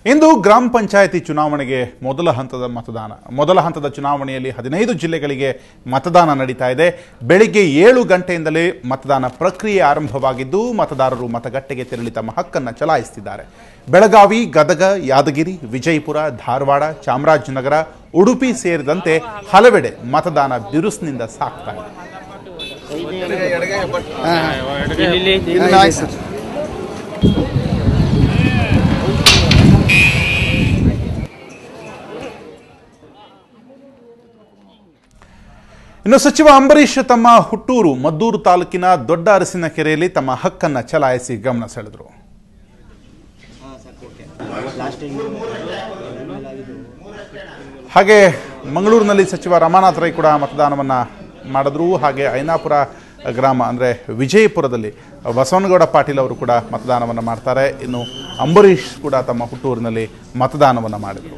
ಇಂದು ಗ್ರಾಮ ಪಂಚಾಯಿತಿ ಚುನಾವಣೆಗೆ ಮೊದಲ ಹಂತದ ಚುನಾವಣೆಯಲ್ಲಿ 15 ಜಿಲ್ಲೆಗಳಿಗೆ ಮತದಾನ ನಡೀತಾ ಇದೆ. ಬೆಳಿಗ್ಗೆ 7 ಗಂಟೆಯಿಂದಲೇ ಮತದಾನ ಪ್ರಕ್ರಿಯೆ ಆರಂಭವಾಗಿದ್ದು ಮತದಾರರು ಮತಗಟ್ಟೆಗೆ ತೆರಳಿ ತಮ್ಮ ಹಕ್ಕನ್ನು ಚಲಾಯಿಸುತ್ತಿದ್ದಾರೆ. ಬೆಳಗಾವಿ, ಗದಗ, ಯಾದಗಿರಿ, ವಿಜಯಪುರ, ಧಾರವಾಡ, ಚಾಮರಾಜನಗರ, ಉಡುಪಿ ಸೇರಿದಂತೆ ಹಲವೆಡೆ ಮತದಾನ ಬಿರುಸಿನಿಂದ ಸಾಗ್ತಾ ಇದೆ. ಇನ್ನು ಸಚಿವ ಅಂಬರೀಶ್ ತಮ್ಮ ಹುಟ್ಟೂರು ಮದ್ದೂರು ತಾಲೂಕಿನ ದೊಡ್ಡ ಅರಸಿನಕೆರೆಯಲ್ಲಿ ತಮ್ಮ ಹಕ್ಕನ್ನು ಚಲಾಯಿಸಿ ಗಮನ ಸೆಳೆದರು. ಹಾಗೆ ಮಂಗಳೂರಿನಲ್ಲಿ ಸಚಿವ ರಮಾನಾಥ್ ರೈ ಕೂಡ ಮತದಾನವನ್ನು ಮಾಡಿದ್ರು. ಹಾಗೆ ಐನಾಪುರ ಗ್ರಾಮ ಅಂದರೆ ವಿಜಯಪುರದಲ್ಲಿ ಬಸವನಗೌಡ ಪಾಟೀಲ್ ಅವರು ಕೂಡ ಮತದಾನವನ್ನು ಮಾಡ್ತಾರೆ. ಇನ್ನು ಅಂಬರೀಶ್ ಕೂಡ ತಮ್ಮ ಹುಟ್ಟೂರಿನಲ್ಲಿ ಮತದಾನವನ್ನು ಮಾಡಿದರು.